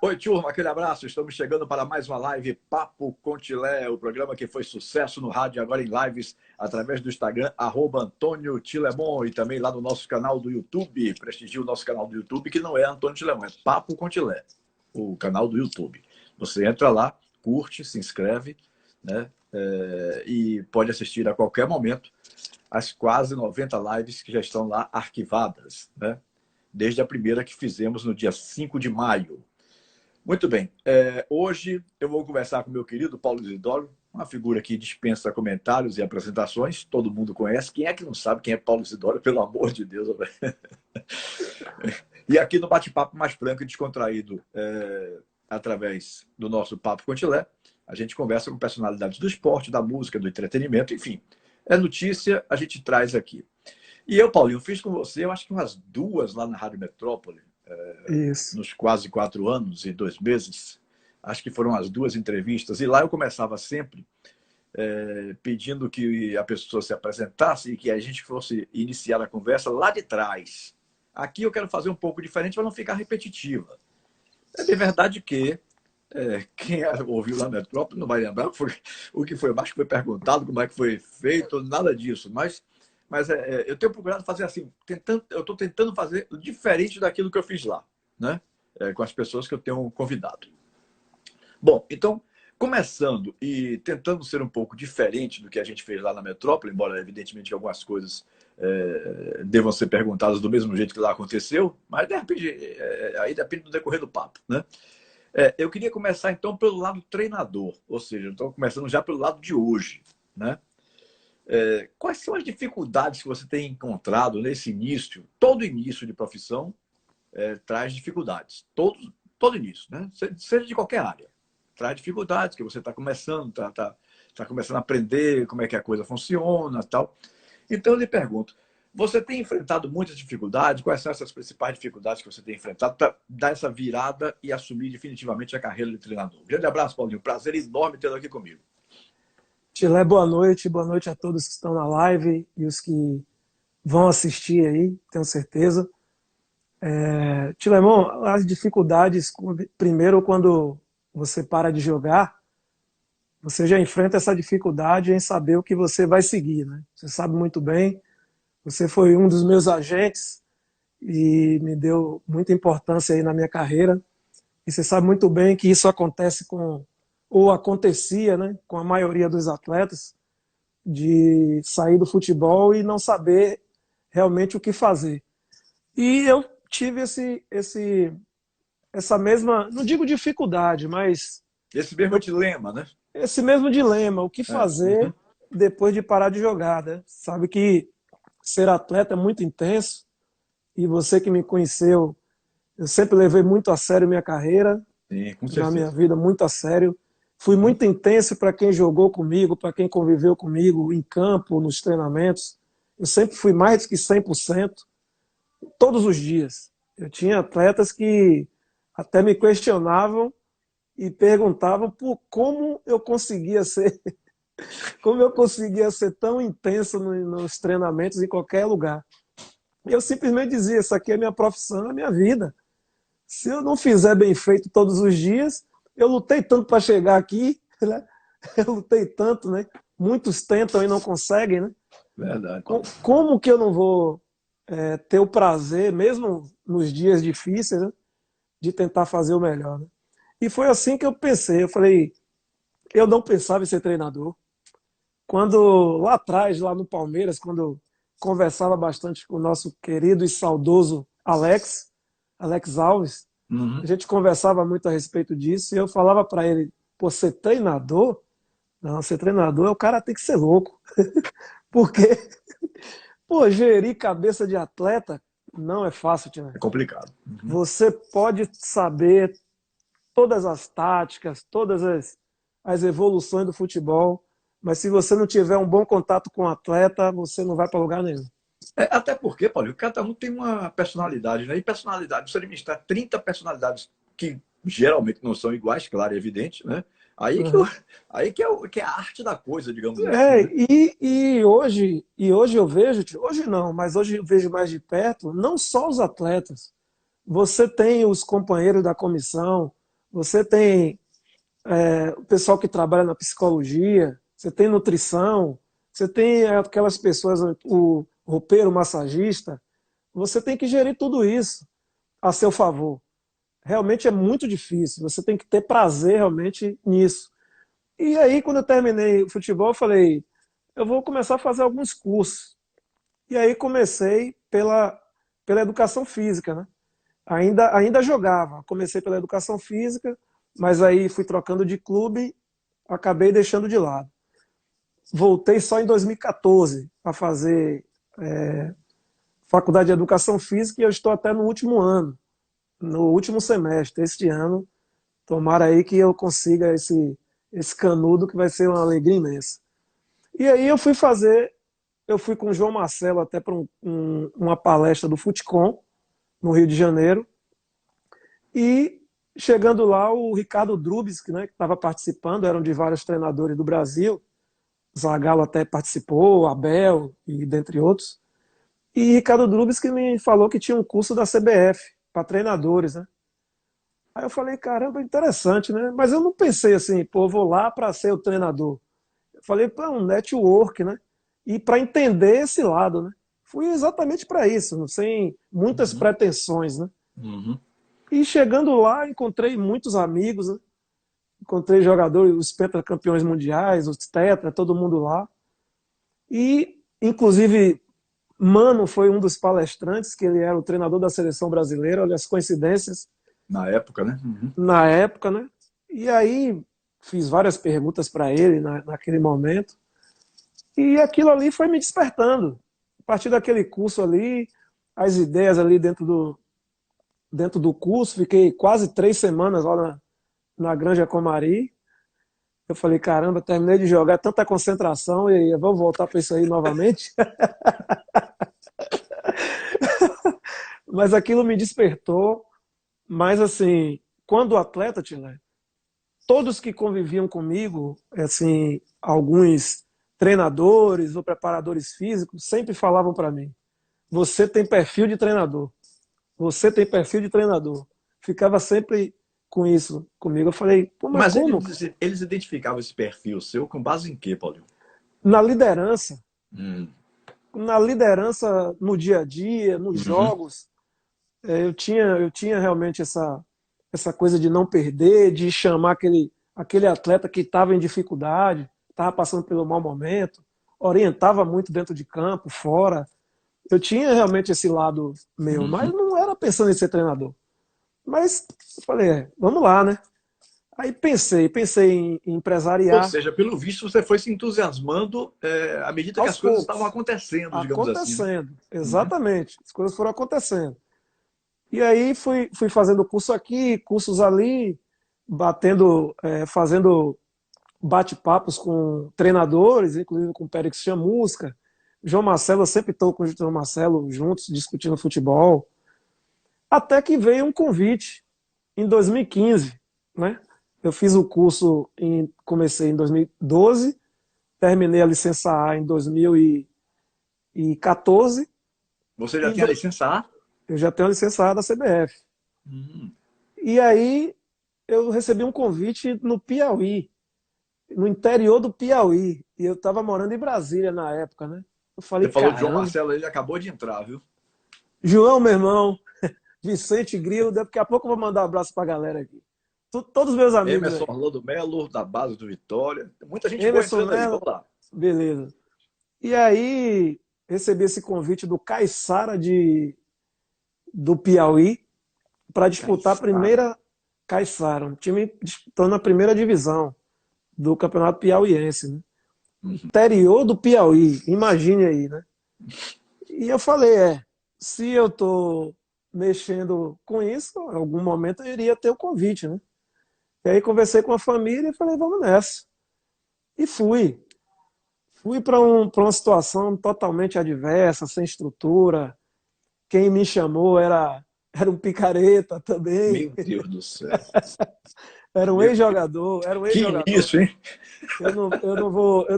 Oi, turma, aquele abraço. Estamos chegando para mais uma live Papo com Tilé, o programa que foi sucesso no rádio, agora em lives, através do Instagram, @Antônio Tilemon, e também lá no nosso canal do YouTube. Prestigie o nosso canal do YouTube, que não é Antônio Tilemon, é Papo com Tilé, o canal do YouTube. Você entra lá, curte, se inscreve, né? E pode assistir a qualquer momento as quase 90 lives que já estão lá arquivadas, né? Desde a primeira que fizemos no dia 5 de maio. Muito bem. Hoje eu vou conversar com o meu querido Paulo Isidoro, uma figura que dispensa comentários e apresentações. Todo mundo conhece. Quem é que não sabe quem é Paulo Isidoro? Pelo amor de Deus. E aqui no bate-papo mais franco e descontraído, através do nosso Papo com Tilé, a gente conversa com personalidades do esporte, da música, do entretenimento, enfim. É notícia, a gente traz aqui. E eu, Paulinho, fiz com você, eu acho que umas 2 lá na Rádio Metrópole, Isso. nos quase 4 anos e 2 meses. Acho que foram as 2 entrevistas. E lá eu começava sempre pedindo que a pessoa se apresentasse e que a gente fosse iniciar a conversa lá de trás. Aqui eu quero fazer um pouco diferente para não ficar repetitiva. É de verdade que quem ouviu lá na Metrópole não vai lembrar o que foi mais que foi perguntado, como é que foi feito, nada disso. Mas eu tenho procurado fazer assim, eu estou tentando fazer diferente daquilo que eu fiz lá, né? Com as pessoas que eu tenho convidado. Bom, então, começando e tentando ser um pouco diferente do que a gente fez lá na Metrópole, embora evidentemente algumas coisas devam ser perguntadas do mesmo jeito que lá aconteceu, mas de repente, aí depende do decorrer do papo, né? Eu queria começar então pelo lado treinador, ou seja, eu estou começando já pelo lado de hoje, né? Quais são as dificuldades que você tem encontrado nesse início? Todo início de profissão traz dificuldades. Todo início, né? Seja de qualquer área. Traz dificuldades, que você está começando, tá começando a aprender como é que a coisa funciona e tal. Então, eu lhe pergunto, você tem enfrentado muitas dificuldades? Quais são essas principais dificuldades que você tem enfrentado para dar essa virada e assumir definitivamente a carreira de treinador? Grande abraço, Paulinho. Prazer enorme tê-lo aqui comigo. Tilé, boa noite a todos que estão na live e os que vão assistir aí, tenho certeza. Tilemão, as dificuldades, primeiro, quando você para de jogar, você já enfrenta essa dificuldade em saber o que você vai seguir, né? Você sabe muito bem, você foi um dos meus agentes e me deu muita importância aí na minha carreira, e você sabe muito bem que isso acontece ou acontecia, né, com a maioria dos atletas, de sair do futebol e não saber realmente o que fazer. E eu tive essa mesma, não digo dificuldade, mas Esse mesmo dilema, né? esse mesmo dilema, o que fazer Uhum. depois de parar de jogar, né? Sabe que ser atleta é muito intenso, e você que me conheceu, eu sempre levei muito a sério minha carreira, Sim, com na minha certeza. vida, muito a sério. Fui Uhum. muito intenso para quem jogou comigo, para quem conviveu comigo em campo, nos treinamentos. Eu sempre fui mais do que 100%, todos os dias. Eu tinha atletas que até me questionavam e perguntavam por como eu conseguia ser, como eu conseguia ser tão intenso nos treinamentos em qualquer lugar. E eu simplesmente dizia: isso aqui é minha profissão, é minha vida. Se eu não fizer bem feito todos os dias, eu lutei tanto para chegar aqui, né? Eu lutei tanto, né? Muitos tentam e não conseguem, né? Verdade, Paulo. Como que eu não vou ter o prazer, mesmo nos dias difíceis, né, de tentar fazer o melhor, né? E foi assim que eu pensei. Eu falei, eu não pensava em ser treinador. Quando lá atrás, lá no Palmeiras, quando eu conversava bastante com o nosso querido e saudoso Alex Alves, a Uhum. gente conversava muito a respeito disso e eu falava para ele: pô, ser treinador? Não, ser treinador, o cara tem que ser louco. Porque, pô, gerir cabeça de atleta não é fácil, Tiago. É complicado. Uhum. Você pode saber todas as táticas, todas as evoluções do futebol, mas se você não tiver um bom contato com o atleta, você não vai para lugar nenhum. Até porque, Paulo, cada um tem uma personalidade, né? E personalidade, se administrar 30 personalidades que geralmente não são iguais, claro e evidente, né? Aí que, Uhum. aí que é a arte da coisa, digamos assim, É, né? e hoje eu vejo, hoje não, mas hoje eu vejo mais de perto, não só os atletas. Você tem os companheiros da comissão, você tem o pessoal que trabalha na psicologia, você tem nutrição, você tem aquelas pessoas, o roupeiro, o massagista, você tem que gerir tudo isso a seu favor. Realmente é muito difícil, você tem que ter prazer realmente nisso. E aí, quando eu terminei o futebol, eu falei, eu vou começar a fazer alguns cursos. E aí comecei pela educação física, né? Ainda jogava, comecei pela educação física, mas aí fui trocando de clube, acabei deixando de lado. Voltei só em 2014 a fazer faculdade de educação física e eu estou até no último ano, no último semestre, este ano. Tomara aí que eu consiga esse canudo que vai ser uma alegria imensa. E aí eu fui com o João Marcelo até para uma palestra do Futecom, no Rio de Janeiro, e chegando lá, o Ricardo Drubsky, né, que estava participando, eram de vários treinadores do Brasil, Zagallo até participou, Abel e dentre outros, e Ricardo Drubsky me falou que tinha um curso da CBF para treinadores, né? Aí eu falei, caramba, interessante, né? Mas eu não pensei assim, pô, vou lá para ser o treinador. Eu falei, para um network, né? E para entender esse lado, né? Fui exatamente para isso, sem muitas Uhum. pretensões, né? Uhum. E chegando lá, encontrei muitos amigos, né? Encontrei jogadores, os pentacampeões mundiais, os tetra, todo mundo lá. E, inclusive, Mano foi um dos palestrantes, que ele era o treinador da seleção brasileira, olha as coincidências, Na época, né? Uhum. na época, né? E aí fiz várias perguntas para ele naquele momento. E aquilo ali foi me despertando. A partir daquele curso ali, as ideias ali dentro do curso, fiquei quase 3 semanas lá na Granja Comari. Eu falei, caramba, terminei de jogar tanta concentração e vamos voltar para isso aí novamente. Mas aquilo me despertou. Mas assim, quando o atleta, Tilé, todos que conviviam comigo, assim, alguns treinadores ou preparadores físicos sempre falavam para mim: você tem perfil de treinador. Você tem perfil de treinador. Ficava sempre com isso comigo. Eu falei, pô, mas Mas como, cara? eles identificavam esse perfil seu com base em quê, Paulinho? Na liderança, Hum. na liderança no dia a dia, nos Uhum. jogos, eu tinha realmente essa coisa de não perder, de chamar aquele atleta que estava em dificuldade, estava passando pelo mau momento, orientava muito dentro de campo, fora. Eu tinha realmente esse lado meu, mas Uhum. não era pensando em ser treinador. Mas eu falei, vamos lá, né? Aí pensei em Ou empresariar seja, pelo visto, você foi se entusiasmando à medida que aos as coisas estavam poucos, acontecendo, digamos assim, né? acontecendo, Uhum. exatamente. As coisas foram acontecendo. E aí fui fazendo curso aqui, cursos ali, fazendo bate-papos com treinadores, inclusive com o Périx Chamusca. João Marcelo, eu sempre estou com o João Marcelo juntos, discutindo futebol. Até que veio um convite em 2015, né? Eu fiz o curso, comecei em 2012, terminei a licença A em 2014, Você e já tinha a licença A? eu já tenho a licença A da CBF. Uhum. E aí eu recebi um convite no Piauí, no interior do Piauí, e eu estava morando em Brasília na época, né? Eu falei, Você falou de João caramba, Marcelo, ele acabou de entrar, viu? João, meu irmão, Vicente Grilo, daqui a pouco eu vou mandar um abraço para a galera aqui. Todos os meus amigos Emerson aí. Orlando Melo, da base do Vitória. Muita gente boa Emerson entrando aí, Mello, vamos lá. beleza. E aí recebi esse convite do Caiçara do Piauí para disputar a Caiçara. primeira Caiçara, um time disputando a primeira divisão do Campeonato Piauiense, né? Uhum. Interior do Piauí, imagine aí, né? E eu falei, se eu estou mexendo com isso, em algum momento eu iria ter o convite, né? E aí conversei com a família e falei, vamos nessa. E fui. Fui para uma situação totalmente adversa, sem estrutura. Quem me chamou era um picareta também, Meu Deus do céu. era um Meu... ex-jogador, era um Que ex-jogador. isso, hein? Eu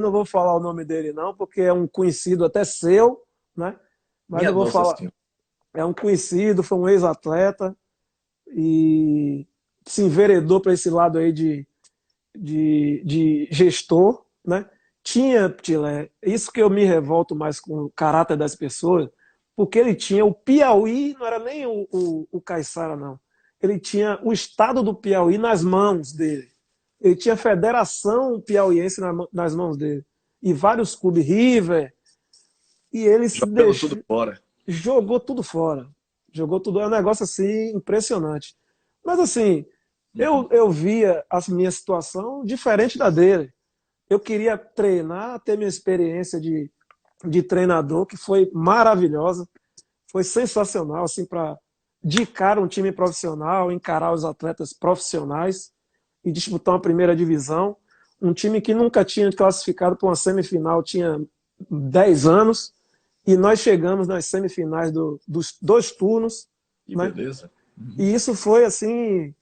não vou falar o nome dele não, porque é um conhecido até seu, né? Mas Minha não vou Nossa falar. Senhora. É um conhecido, foi um ex-atleta e se enveredou para esse lado aí de gestor, né? Tinha, Tilé, isso que eu me revolto mais com o caráter das pessoas, porque ele tinha o Piauí, não era nem o Caiçara, não. Ele tinha o estado do Piauí nas mãos dele. Ele tinha a Federação Piauiense nas mãos dele. E vários clubes, River, e ele se Jogando tudo deixou, fora. jogou tudo fora. Jogou tudo, é um negócio assim impressionante. Mas assim, eu via a minha situação diferente da dele. Eu queria treinar, ter minha experiência de treinador, que foi maravilhosa, foi sensacional, assim, para de cara um time profissional, encarar os atletas profissionais e disputar uma primeira divisão. Um time que nunca tinha classificado para uma semifinal, tinha 10 anos, e nós chegamos nas semifinais dos 2 turnos, Que né? beleza. E isso foi, assim,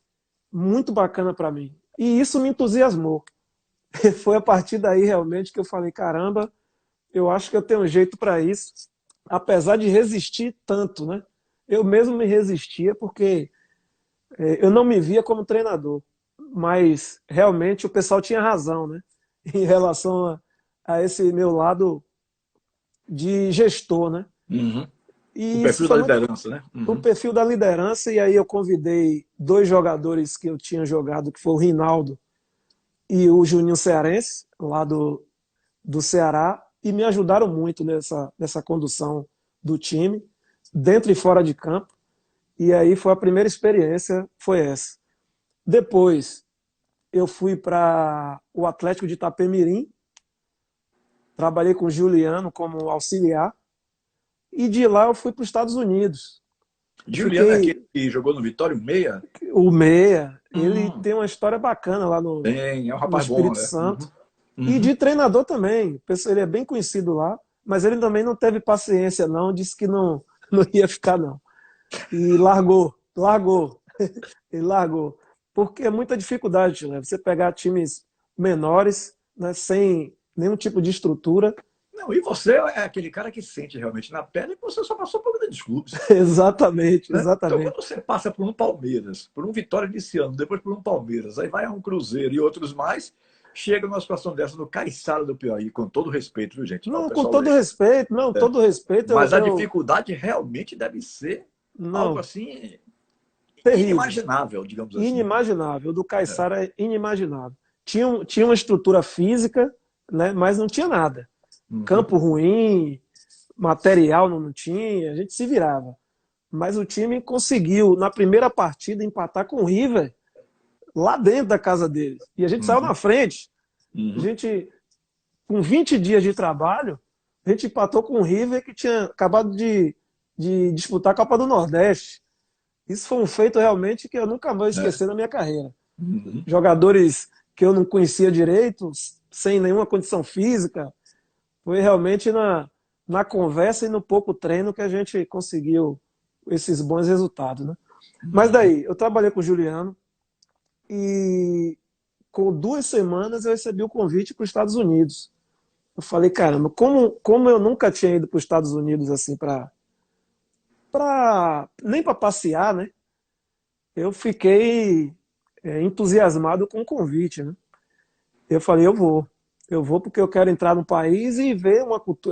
muito bacana para mim. E isso me entusiasmou. Foi a partir daí realmente que eu falei, caramba, eu acho que eu tenho um jeito para isso, apesar de resistir tanto, né? Eu mesmo me resistia porque eu não me via como treinador, mas realmente o pessoal tinha razão, né? Em relação a esse meu lado de gestor, né? Uhum. O E isso perfil foi da muito liderança, né? o Uhum. perfil da liderança, e aí eu convidei 2 jogadores que eu tinha jogado, que foi o Rinaldo e o Juninho Cearense, lá do Ceará, e me ajudaram muito nessa condução do time, dentro e fora de campo. E aí foi a primeira experiência, foi essa. Depois eu fui para o Atlético de Itapemirim, trabalhei com o Juliano como auxiliar, e de lá eu fui para os Estados Unidos. Eu Juliano é aquele fiquei que jogou no Vitória, o meia? o Meia, ele Hum, tem uma história bacana lá tem, é um no rapaz bom, Espírito né? Santo. Uhum. E Uhum. de treinador também. Ele é bem conhecido lá, mas ele também não teve paciência, não. Disse que não, não ia ficar, não. E largou. Ele largou. Porque é muita dificuldade, né? Você pegar times menores, né, sem nenhum tipo de estrutura. Não, e você é aquele cara que sente realmente na pele que você só passou por grandes clubes. Exatamente, Né? Então, exatamente. quando você passa por um Palmeiras, por um Vitória desse ano, depois por um Palmeiras, aí vai a um Cruzeiro e outros mais, chega numa situação dessa no Caiçara do Piauí, com todo respeito, viu, gente? Não, o Não, com pessoal todo respeito, não, todo respeito, mas a dificuldade realmente deve ser algo não, assim terrível. inimaginável, digamos assim. Inimaginável. O do É. Caiçara é inimaginável. Tinha uma estrutura física, né, mas não tinha nada. Uhum. Campo ruim, material não tinha, a gente se virava. Mas o time conseguiu, na primeira partida, empatar com o River lá dentro da casa deles. E a gente saiu Uhum. na frente. A Uhum. gente, com 20 dias de trabalho, a gente empatou com o River que tinha acabado de disputar a Copa do Nordeste. Isso foi um feito realmente que eu nunca vou É. esquecer na minha carreira. Uhum. Jogadores que eu não conhecia direito, sem nenhuma condição física, foi realmente na conversa e no pouco treino que a gente conseguiu esses bons resultados, né? Mas Uhum. daí, eu trabalhei com o Juliano e com 2 semanas eu recebi o convite para os Estados Unidos. Eu falei, caramba, como eu nunca tinha ido para os Estados Unidos assim nem para passear, né? Eu fiquei entusiasmado com o convite, né? Eu falei, eu vou porque eu quero entrar no país e ver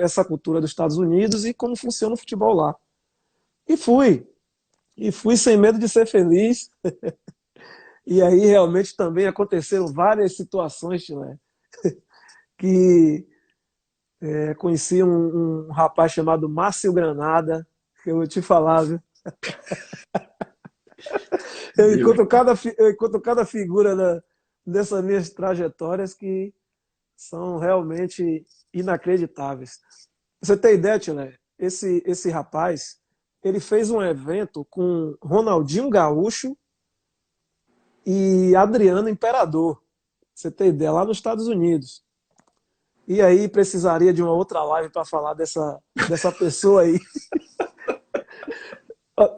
essa cultura dos Estados Unidos e como funciona o futebol lá. E fui. E fui sem medo de ser feliz. E aí realmente também aconteceram várias situações, né, que conheci um rapaz chamado Márcio Granada, que eu vou te falar, viu? Meu, Eu encontro cada figura dessas minhas trajetórias que são realmente inacreditáveis. Você tem ideia, Tilé? Esse rapaz, ele fez um evento com Ronaldinho Gaúcho e Adriano Imperador. Você tem ideia? Lá nos Estados Unidos. E aí precisaria de uma outra live para falar dessa pessoa aí.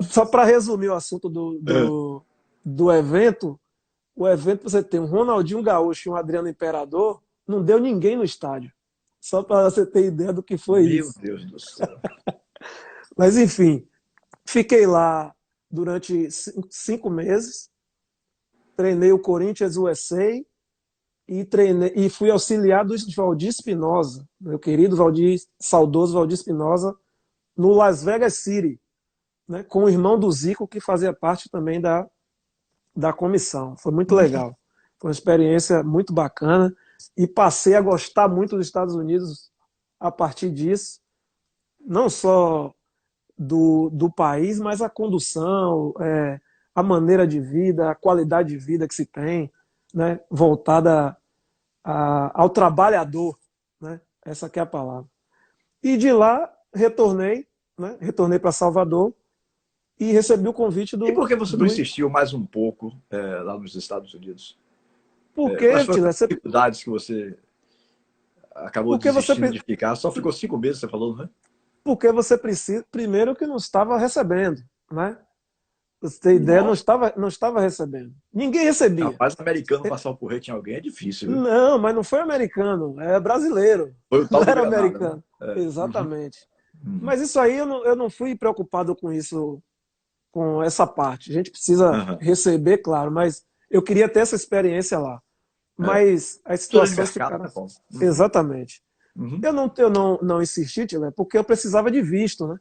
Só para resumir o assunto do evento, o evento você tem um Ronaldinho Gaúcho e um Adriano Imperador, não deu ninguém no estádio. Só para você ter ideia do que foi meu isso. Deus do céu. Mas enfim, fiquei lá durante 5 meses treinei o Corinthians USA e fui auxiliar do Valdir Espinosa, meu querido saudoso Valdir Espinosa, no Las Vegas City, né, com o irmão do Zico, que fazia parte também da comissão. Foi muito legal. Foi uma experiência muito bacana e passei a gostar muito dos Estados Unidos a partir disso, não só do país, mas a condução, a maneira de vida, a qualidade de vida que se tem, né, voltada ao trabalhador, né, essa que é a palavra. E de lá retornei, né, retornei para Salvador e recebi o convite E por que você não insistiu mais um pouco lá nos Estados Unidos? Por que, quais foram as dificuldades que você acabou desistindo de ficar? Só ficou 5 meses, você falou, né? Porque você precisa, primeiro que não estava recebendo, né? Você tem ideia, não estava recebendo. Ninguém recebia. Rapaz, americano passar o porrete em alguém é difícil, viu? Não, mas não foi americano, é brasileiro. Foi o tal não era Granada, americano. né? Exatamente. Mas isso aí eu não fui preocupado com isso, com essa parte. A gente precisa receber, claro, mas eu queria ter essa experiência lá. Mas as situações ficaram... Exatamente. Eu não insisti, Tilé, porque eu precisava de visto, né?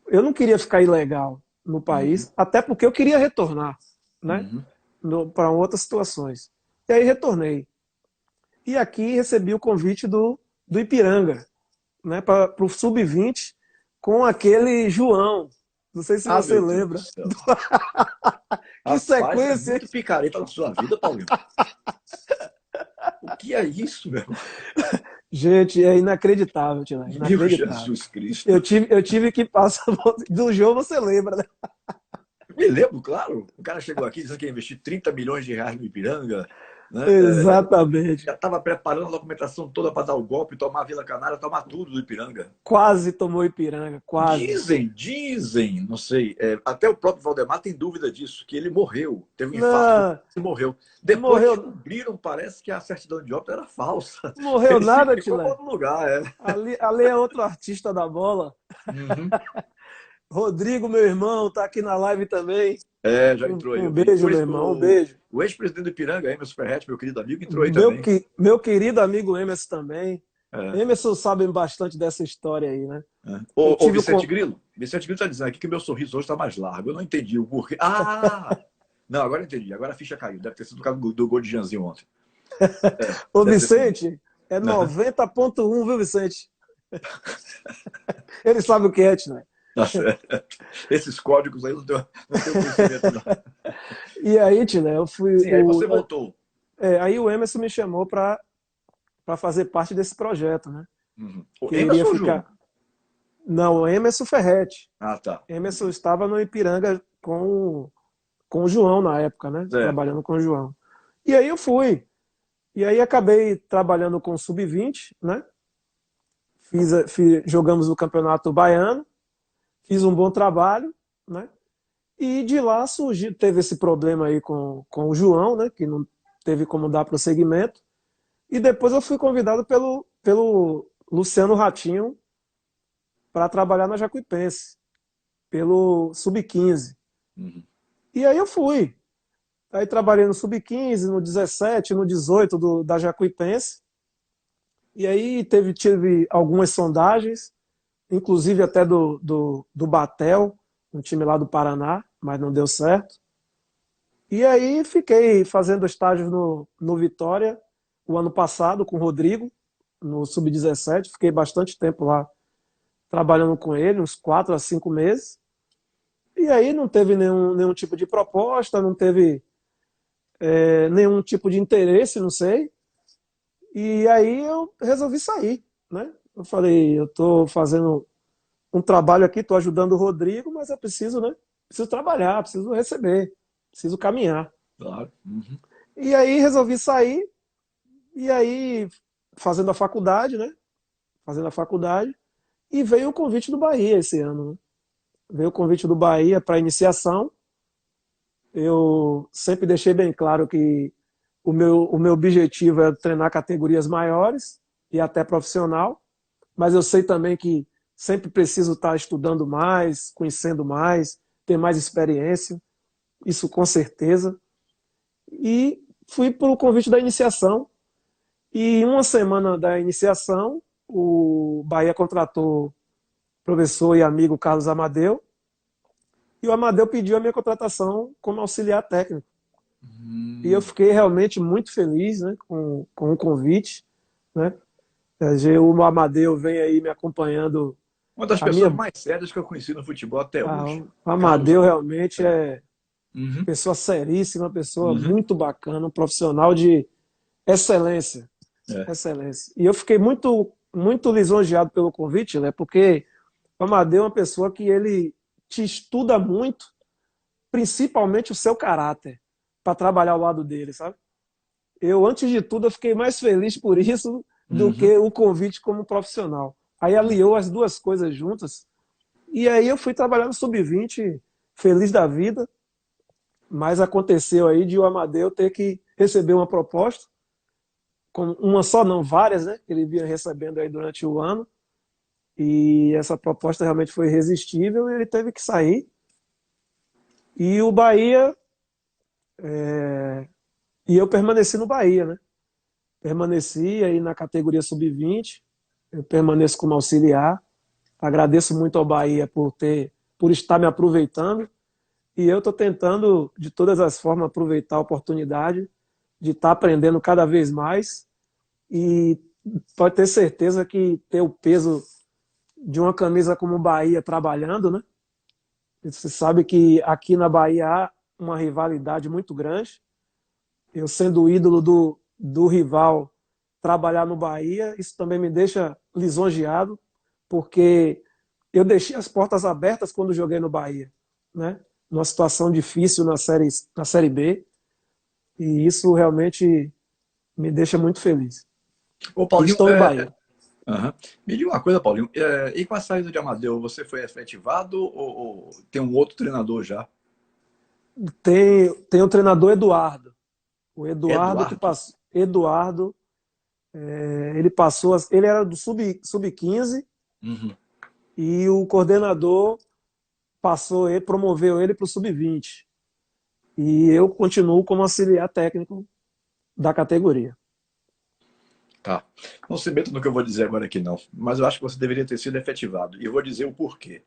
Eu não queria ficar ilegal no país, até porque eu queria retornar, né? Para outras situações. E aí retornei. E aqui recebi o convite do Ipiranga, né? Para o Sub-20 com aquele João. Não sei se você lembra. Que sequência! É muito picareta na sua vida, Paulinho. O que é isso, meu? Gente, é inacreditável, Tilé. Meu Jesus Cristo. Eu tive que passar... Do jogo você lembra, né? Me lembro, claro. O cara chegou aqui dizendo que ia investir 30 milhões de reais no Ipiranga. Né? Exatamente. Já estava preparando a documentação toda para dar o golpe, tomar a Vila Canária, tomar tudo do Ipiranga. Quase tomou Ipiranga, quase. Dizem, não sei. Até o próprio Valdemar tem dúvida disso, que ele morreu. Teve um infarto e morreu. Depois descobriram, parece que a certidão de óbito era falsa. Morreu nada, Tilé. Outro lugar, Ali é outro artista da bola. Rodrigo, meu irmão, tá aqui na live também. Já entrou aí. Um beijo, meu irmão, um beijo. O ex-presidente do Ipiranga, Emerson Ferretti, meu querido amigo, entrou aí também. Meu querido amigo Emerson também. Emerson sabe bastante dessa história aí, né? Ô, Vicente Grilo. Vicente Grilo está dizendo aqui que meu sorriso hoje está mais largo. Eu não entendi o porquê. Não, agora eu entendi. Agora a ficha caiu. Deve ter sido por causa do gol de Janzinho ontem. Ô, Vicente, é 90.1, viu, Vicente? Ele sabe o que é, né? Esses códigos aí não tenho conhecimento, não. E aí, Tilé, eu fui... Sim, aí você voltou. Aí o Emerson me chamou para fazer parte desse projeto, né? O Emerson ou João? Não, o Emerson Ferretti. Tá. Emerson estava no Ipiranga com o João na época, né? Trabalhando com o João. E aí eu fui. E aí acabei trabalhando com o Sub-20, né? Jogamos o Campeonato Baiano, fiz um bom trabalho, né? E de lá teve esse problema aí com o João, né? Que não teve como dar prosseguimento. E depois eu fui convidado pelo Luciano Ratinho para trabalhar na Jacuipense, pelo Sub-15. E aí eu fui. Aí trabalhei no Sub-15, no 17, no 18 da Jacuipense. E aí tive algumas sondagens, inclusive até do Batel, um time lá do Paraná, mas não deu certo. E aí fiquei fazendo estágios no Vitória o ano passado com o Rodrigo, no Sub-17. Fiquei bastante tempo lá trabalhando com ele, uns 4 a 5 meses. E aí não teve nenhum tipo de proposta, não teve nenhum tipo de interesse, não sei. E aí eu resolvi sair, né? Eu falei, eu estou fazendo um trabalho aqui, estou ajudando o Rodrigo, mas eu preciso, né? Preciso trabalhar, preciso receber, preciso caminhar. Claro. E aí resolvi sair, e aí fazendo a faculdade, né? Fazendo a faculdade, e veio o convite do Bahia esse ano, né? Veio o convite do Bahia para iniciação. Eu sempre deixei bem claro que o meu objetivo é treinar categorias maiores e até profissional, mas eu sei também que sempre preciso estar estudando mais, conhecendo mais, ter mais experiência, isso com certeza. e fui para o convite da iniciação. E em uma semana da iniciação, o Bahia contratou o professor e amigo Carlos Amadeu, e o Amadeu pediu a minha contratação como auxiliar técnico. E eu fiquei realmente muito feliz, né, com o convite, né? O Amadeu vem aí me acompanhando. Uma das pessoas mais sérias que eu conheci no futebol até hoje. O Amadeu Carlos... realmente é pessoa seríssima, pessoa muito bacana, um profissional de excelência. Excelência. E eu fiquei muito, muito lisonjeado pelo convite, né? Porque o Amadeu é uma pessoa que ele te estuda muito, principalmente o seu caráter, para trabalhar ao lado dele, sabe? Eu, antes de tudo, eu fiquei mais feliz por isso do que o convite como profissional. Aí aliou as duas coisas juntas, e aí eu fui trabalhar no Sub-20, feliz da vida, mas aconteceu aí de o Amadeu ter que receber uma proposta, uma só não, várias, né? Que ele vinha recebendo aí durante o ano, e essa proposta realmente foi irresistível e ele teve que sair. E o Bahia... E eu permaneci no Bahia, né? Permaneci aí na categoria Sub-20, eu permaneço como auxiliar. Agradeço muito ao Bahia por estar me aproveitando, e eu estou tentando, de todas as formas, aproveitar a oportunidade de estar aprendendo cada vez mais, e pode ter certeza que ter o peso de uma camisa como o Bahia trabalhando, né? Você sabe que aqui na Bahia há uma rivalidade muito grande. Eu sendo o ídolo do rival, trabalhar no Bahia, isso também me deixa lisonjeado, porque eu deixei as portas abertas quando joguei no Bahia, né? Numa situação difícil na série B, e isso realmente me deixa muito feliz. Ô, Paulinho, Estou no Bahia. Me diga uma coisa, Paulinho. E com a saída de Amadeu, você foi efetivado ou tem um outro treinador já? Tem o treinador Eduardo. O Eduardo que Eduardo? passou. Eduardo, ele passou. Ele era do Sub-15 e o coordenador promoveu ele para o Sub-20. E eu continuo como auxiliar técnico da categoria. Tá. Não se meta no que eu vou dizer agora aqui, não. Mas eu acho que você deveria ter sido efetivado. E eu vou dizer o porquê.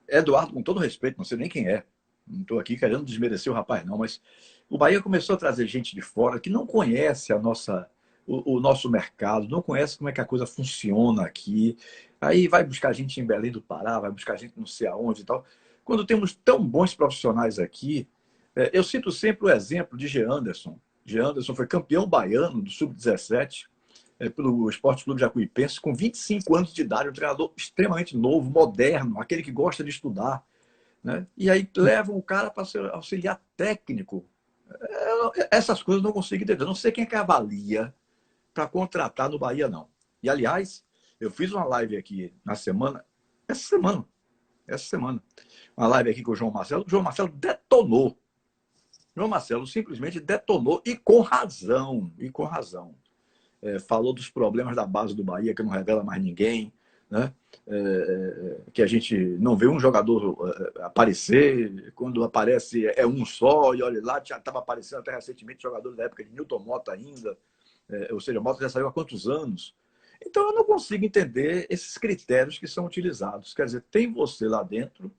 Eduardo, com todo respeito, não sei nem quem é. Não estou aqui querendo desmerecer o rapaz, não. Mas o Bahia começou a trazer gente de fora que não conhece o nosso mercado, não conhece como é que a coisa funciona aqui. Aí vai buscar gente em Belém do Pará, vai buscar gente não sei aonde e tal. Quando temos tão bons profissionais aqui, eu cito sempre o exemplo de G. Anderson. G. Anderson foi campeão baiano do Sub-17 pelo Esporte Clube Jacuipense, com 25 anos de idade, um treinador extremamente novo, moderno, aquele que gosta de estudar. Né? E aí levam o cara para ser auxiliar técnico. Essas coisas eu não consigo entender. Eu não sei quem é que avalia para contratar no Bahia, não. E, aliás, eu fiz uma live aqui essa semana, uma live aqui com o João Marcelo. O João Marcelo detonou. João Marcelo simplesmente detonou, e com razão. Falou dos problemas da base do Bahia, que não revela mais ninguém, né? Que a gente não vê um jogador aparecer, quando aparece é um só, e olha lá, estava aparecendo até recentemente jogadores da época de Newton Mota ainda, ou seja, Mota já saiu há quantos anos? Então eu não consigo entender esses critérios que são utilizados. Quer dizer, tem você lá dentro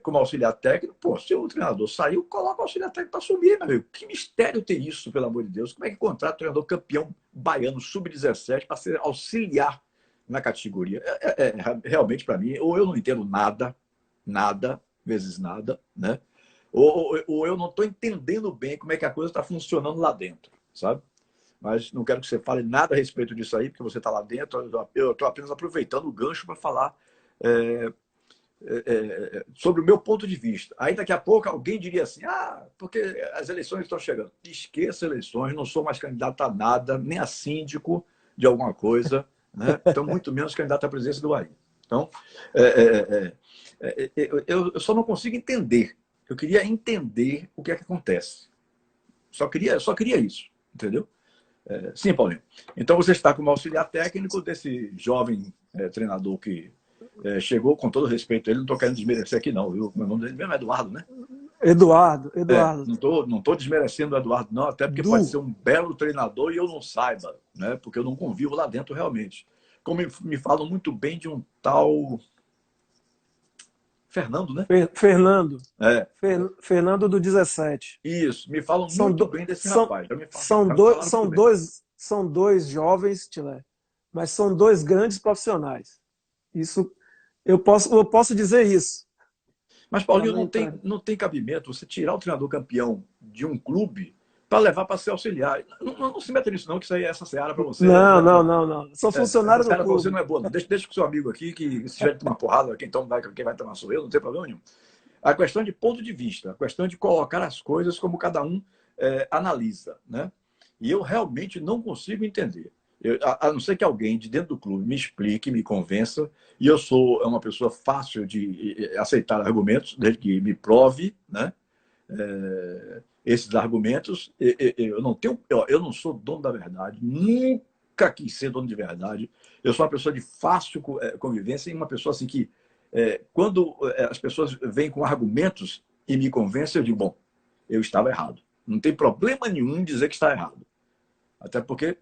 como auxiliar técnico, pô, se o treinador saiu, coloca o auxiliar técnico para assumir, meu amigo. Que mistério tem isso, pelo amor de Deus? Como é que contrata o treinador campeão baiano sub-17 para ser auxiliar na categoria? Realmente, para mim, ou eu não entendo nada, vezes nada, né? Ou eu não estou entendendo bem como é que a coisa está funcionando lá dentro, sabe? Mas não quero que você fale nada a respeito disso aí, porque você está lá dentro. Eu estou apenas aproveitando o gancho para falar sobre o meu ponto de vista. Aí daqui a pouco alguém diria assim, porque as eleições estão chegando. Esqueça eleições, não sou mais candidato a nada, nem a síndico de alguma coisa, né? Então muito menos candidato à presidência do Bahia. Então, eu só não consigo entender. Eu queria entender o que é que acontece. Só queria isso, entendeu? Sim, Paulinho. Então você está como auxiliar técnico desse jovem treinador que chegou, com todo respeito a ele, não estou querendo desmerecer aqui não, viu? O nome dele mesmo é Eduardo, né? Eduardo. Não tô desmerecendo o Eduardo, não, até porque pode ser um belo treinador e eu não saiba, né? Porque eu não convivo lá dentro realmente. Como me falam muito bem de um tal Fernando, né? Fernando. É. Fernando do 17. Isso, me falam São, muito do, bem desse são, rapaz. são, Já me dois, falaram muito são, bem. dois, são dois jovens, Tilé, mas são dois grandes profissionais. Isso eu posso dizer isso. Mas, Para Paulinho, não não entrar. tem, não tem cabimento você tirar o treinador campeão de um clube para levar para ser auxiliar. Não se meta nisso, não, que isso aí, essa seara para você Não, não é não, boa. não, não. Sou Essa funcionário do seara para você clube. não é boa, não. Deixa com o seu amigo aqui, que se tiver de tomar porrada, quem vai tomar sou eu, não tem problema nenhum. A questão de ponto de vista, a questão de colocar as coisas como cada um analisa, né? E eu realmente não consigo entender. A não ser que alguém de dentro do clube me explique, me convença, e eu sou uma pessoa fácil de aceitar argumentos, desde que me prove, né? Esses argumentos, eu não sou dono da verdade, nunca quis ser dono de verdade. Eu sou uma pessoa de fácil convivência e uma pessoa assim que, quando as pessoas vêm com argumentos e me convencem, eu digo, bom, eu estava errado. Não tem problema nenhum em dizer que está errado. Até porque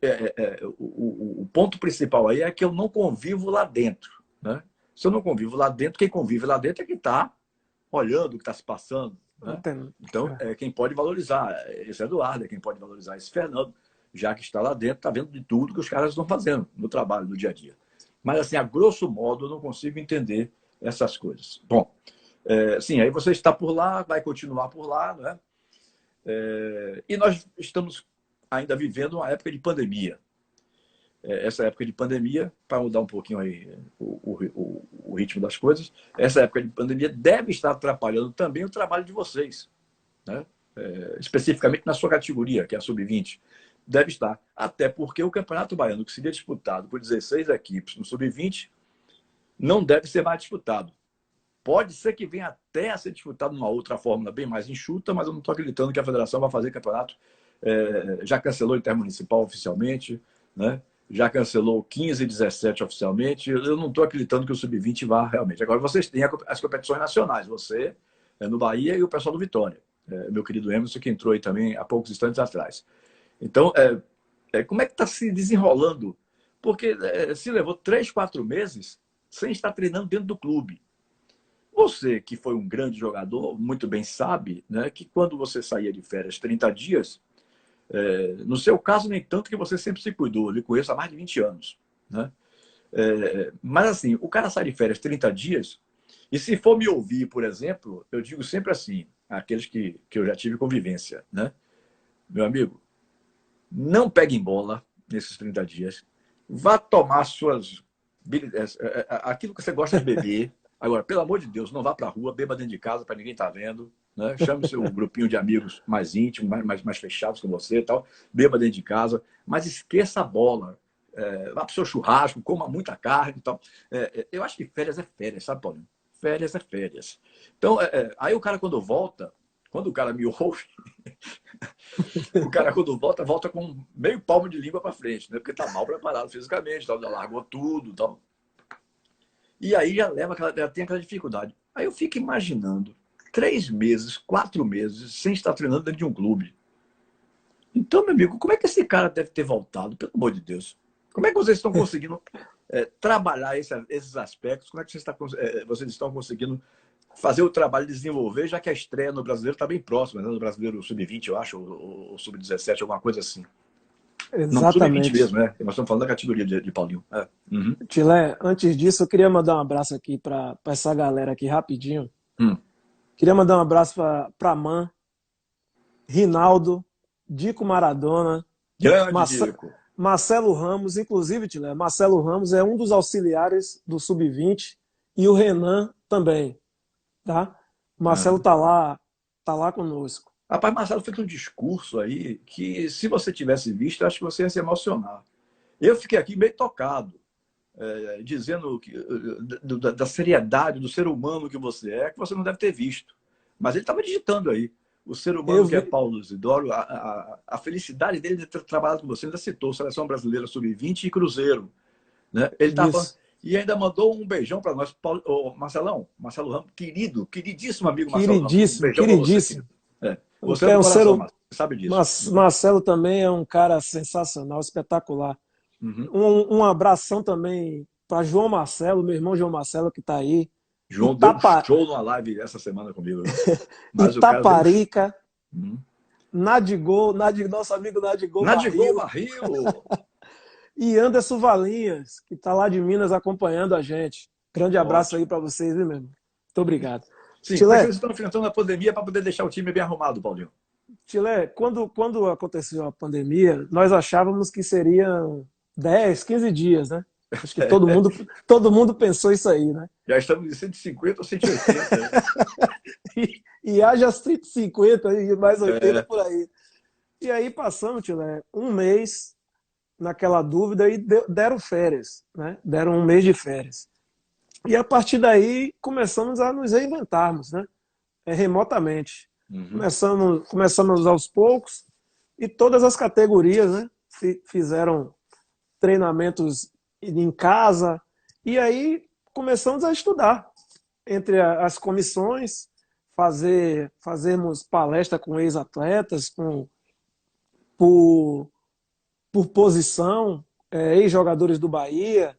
o ponto principal aí é que eu não convivo lá dentro, né? Se eu não convivo lá dentro, quem convive lá dentro é quem está olhando o que está se passando, né? Entendo. Então, quem pode valorizar esse Eduardo, quem pode valorizar esse Fernando, já que está lá dentro, está vendo de tudo que os caras estão fazendo no trabalho, no dia a dia. Mas, assim, a grosso modo, eu não consigo entender essas coisas. Bom, sim, aí você está por lá, vai continuar por lá, né? E nós estamos ainda vivendo uma época de pandemia. Essa época de pandemia, para mudar um pouquinho aí o ritmo das coisas, essa época de pandemia deve estar atrapalhando também o trabalho de vocês, né? Especificamente na sua categoria, que é a Sub-20. Deve estar. Até porque o Campeonato Baiano, que seria disputado por 16 equipes no Sub-20, não deve ser mais disputado. Pode ser que venha até a ser disputado numa outra fórmula bem mais enxuta, mas eu não estou acreditando que a federação vai fazer campeonato. Já cancelou o Intermunicipal oficialmente, né? Já cancelou 15 e 17 oficialmente. Eu não estou acreditando que o Sub-20 vá realmente. Agora, vocês têm as competições nacionais. Você no Bahia e o pessoal do Vitória. Meu querido Emerson, que entrou aí também há poucos instantes atrás. Então, como é que está se desenrolando? Porque se levou 3, 4 meses sem estar treinando dentro do clube. Você, que foi um grande jogador, muito bem sabe, né, que quando você saía de férias 30 dias, no seu caso, nem tanto, que você sempre se cuidou. Eu lhe conheço há mais de 20 anos. Né? Mas, assim, o cara sai de férias 30 dias, e se for me ouvir, por exemplo, eu digo sempre assim, aqueles que eu já tive convivência, né? Meu amigo, não pegue em bola nesses 30 dias, vá tomar aquilo que você gosta de beber. Agora, pelo amor de Deus, não vá para a rua, beba dentro de casa para ninguém estar vendo. Né? Chame seu grupinho de amigos mais íntimos, mais fechados com você e tal. Beba dentro de casa, mas esqueça a bola. Vá para o seu churrasco, coma muita carne e tal. Eu acho que férias é férias, sabe, Paulinho? Férias é férias. Então, aí o cara, quando volta, quando o cara me ouve, o cara, quando volta com meio palmo de língua para frente, né? Porque tá mal preparado fisicamente, já largou tudo. Tal. E aí já tem aquela dificuldade. Aí eu fico imaginando 3 meses, 4 meses sem estar treinando dentro de um clube. Então, meu amigo, como é que esse cara deve ter voltado? Pelo amor de Deus. Como é que vocês estão conseguindo trabalhar esses aspectos? Como é que vocês estão conseguindo fazer o trabalho desenvolver, já que a estreia no brasileiro está bem próxima, né? No brasileiro sub-20, eu acho, ou sub-17, alguma coisa assim. Não, sub-20 Exatamente. mesmo, né? Nós estamos falando da categoria de Paulinho. Uhum. Tilé, antes disso, eu queria mandar um abraço aqui para essa galera aqui rapidinho. Queria mandar um abraço para Man, Rinaldo, Dico Maradona, Grande Dico. Marcelo Ramos, inclusive, Tilé, Marcelo Ramos é um dos auxiliares do Sub-20 e o Renan também, tá? Marcelo tá lá conosco. Rapaz, Marcelo fez um discurso aí que, se você tivesse visto, acho que você ia se emocionar. Eu fiquei aqui meio tocado, dizendo da seriedade do ser humano que você não deve ter visto. Mas ele estava digitando aí. O ser humano que é Paulo Isidoro, a felicidade dele de ter trabalhado com você, ele ainda citou Seleção Brasileira Sub-20 e Cruzeiro. Né? Ele estava falando, E ainda mandou um beijão para nós, Marcelo Ramos, queridíssimo amigo Marcelo Ramos. Um Queridíssimo, beijão para você, queridíssimo. querido. Você é do coração, Marcelo, você sabe disso. Marcelo também é um cara sensacional, espetacular. Uhum. Um abração também para João Marcelo, meu irmão João Marcelo, que está aí. João deu um show numa live essa semana comigo. Mas Itaparica, um... Nadigol, nosso amigo Nadigol Barril. E Anderson Valinhas, que está lá de Minas acompanhando a gente. Grande abraço aí para vocês, viu, mesmo? Muito obrigado. Sim, Tilé, vocês estão enfrentando a pandemia para poder deixar o time bem arrumado, Paulinho. Tilé, quando aconteceu a pandemia, nós achávamos que seriam 10, 15 dias, né? Acho que todo mundo pensou isso aí, né? Já estamos em 150 ou 180. Né? e haja 150 e mais 80 por aí. E aí passamos, Tilé, um mês naquela dúvida e deram férias, né? Deram um mês de férias. E a partir daí começamos a nos reinventarmos, né? Remotamente. Uhum. Começamos aos poucos e todas as categorias, né? Fizeram treinamentos em casa e aí começamos a estudar entre as comissões, fazermos palestra com ex-atletas, por posição, ex-jogadores do Bahia.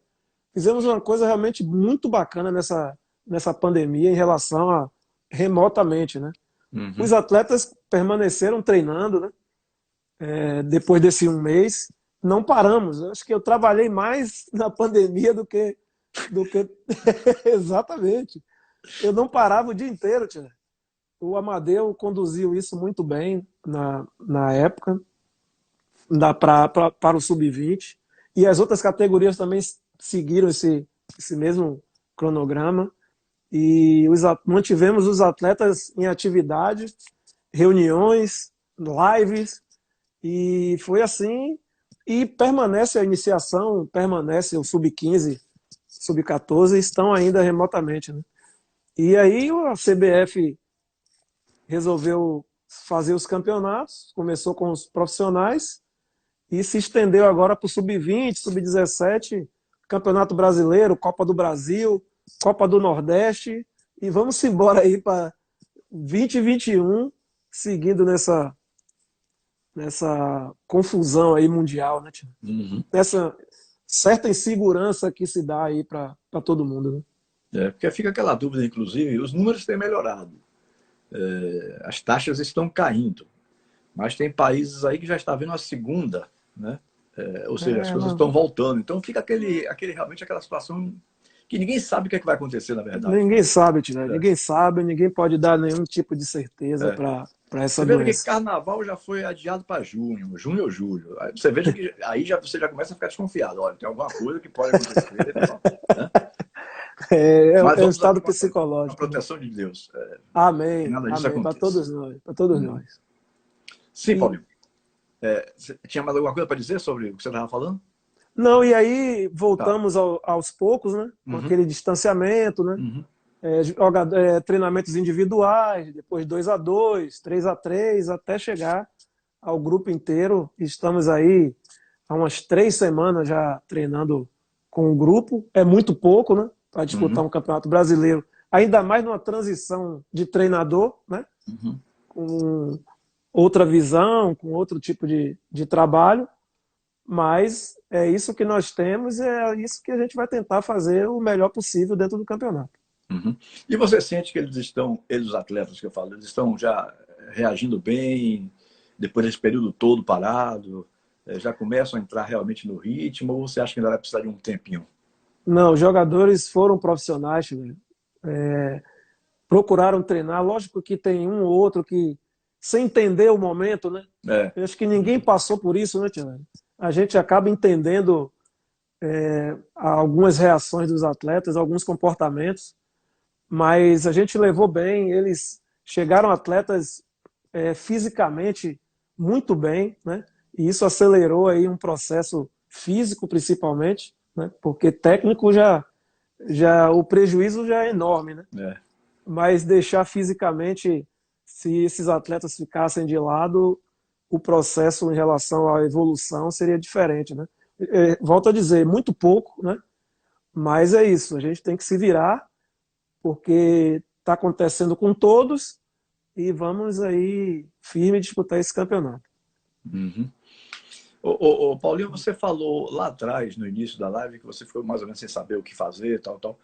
Fizemos uma coisa realmente muito bacana nessa pandemia em relação a remotamente, né? Uhum. Os atletas permaneceram treinando, né? Depois desse um mês, não paramos. Acho que eu trabalhei mais na pandemia do que... Exatamente. Eu não parava o dia inteiro, tia. O Amadeu conduziu isso muito bem na época, para o Sub-20, e as outras categorias também seguiram esse mesmo cronograma, e mantivemos os atletas em atividade, reuniões, lives, e foi assim, e permanece a iniciação, permanece o Sub-15, Sub-14, estão ainda remotamente, né? E aí a CBF resolveu fazer os campeonatos, começou com os profissionais, e se estendeu agora para o Sub-20, Sub-17, Campeonato Brasileiro, Copa do Brasil, Copa do Nordeste, e vamos embora aí para 2021, seguindo nessa confusão aí mundial, né, tio? Uhum. Essa certa insegurança que se dá aí para todo mundo, né? Porque fica aquela dúvida, inclusive, os números têm melhorado, as taxas estão caindo, mas tem países aí que já está vendo a segunda, né? Ou seja, as coisas estão voltando. Então fica realmente aquela situação que ninguém sabe o que é que vai acontecer, na verdade. Ninguém sabe, Tino. Ninguém sabe, ninguém pode dar nenhum tipo de certeza para essa doença. Você vê que carnaval já foi adiado para junho ou julho. Aí você veja que aí você já começa a ficar desconfiado. Olha, tem alguma coisa que pode acontecer. Né? É um estado psicológico. A proteção de Deus. Amém. Amém. Para todos nós. Para todos nós. Sim, Paulinho. Tinha mais alguma coisa para dizer sobre o que você estava falando? Não, e aí voltamos aos poucos, né? Com aquele distanciamento, né? Uhum. Treinamentos individuais, depois 2-2, 3-3, até chegar ao grupo inteiro. Estamos aí há umas 3 semanas já treinando com o grupo. É muito pouco, né? Para disputar um campeonato brasileiro. Ainda mais numa transição de treinador, né? Uhum. Com outra visão, com outro tipo de trabalho, mas é isso que nós temos, é isso que a gente vai tentar fazer o melhor possível dentro do campeonato. Uhum. E você sente que eles, os atletas que eu falo, eles estão já reagindo bem, depois desse período todo parado, já começam a entrar realmente no ritmo, ou você acha que ainda vai precisar de um tempinho? Não, os jogadores foram profissionais, procuraram treinar, lógico que tem um ou outro que sem entender o momento, né? Eu acho que ninguém passou por isso, né, Tiago? A gente acaba entendendo algumas reações dos atletas, alguns comportamentos, mas a gente levou bem, eles chegaram atletas fisicamente muito bem, né? E isso acelerou aí um processo físico, principalmente, né? Porque técnico já o prejuízo já é enorme, né? Mas deixar fisicamente, se esses atletas ficassem de lado, o processo em relação à evolução seria diferente, né? Volto a dizer, muito pouco, né? Mas é isso, a gente tem que se virar, porque está acontecendo com todos e vamos aí firme disputar esse campeonato. Uhum. Paulinho, você falou lá atrás, no início da live, que você ficou mais ou menos sem saber o que fazer, tal, tal.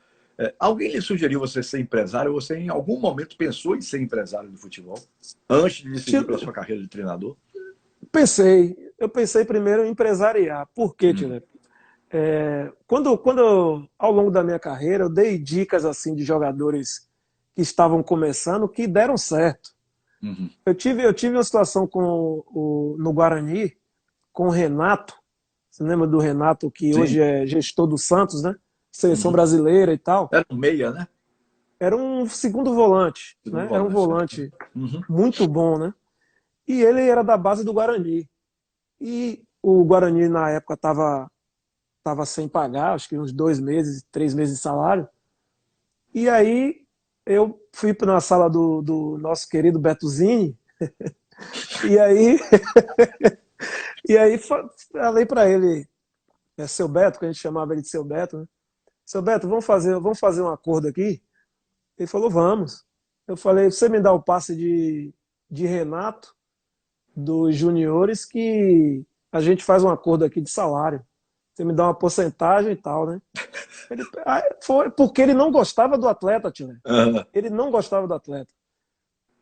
Alguém lhe sugeriu você ser empresário? Ou você, em algum momento, pensou em ser empresário do futebol? Antes de decidir pela sua carreira de treinador? Eu pensei primeiro em empresariar. Por quê, Tile? Quando ao longo da minha carreira, eu dei dicas assim de jogadores que estavam começando que deram certo. Uhum. Eu tive uma situação no Guarani, com o Renato. Você lembra do Renato, que Sim. hoje é gestor do Santos, né? Seleção brasileira e tal. Era um meia, né? Era um segundo volante, né? Era um volante muito bom, né? E ele era da base do Guarani. E o Guarani, na época, estava sem pagar, acho que uns 2 meses, 3 meses de salário. E aí eu fui na sala do nosso querido Betuzini, e aí, e aí falei para ele, seu Beto, que a gente chamava ele de seu Beto, né? Seu Beto, vamos fazer um acordo aqui? Ele falou, vamos. Eu falei, você me dá o passe de Renato, dos juniores, que a gente faz um acordo aqui de salário. Você me dá uma porcentagem e tal, né? Foi porque ele não gostava do atleta, tio. Uhum. Ele não gostava do atleta.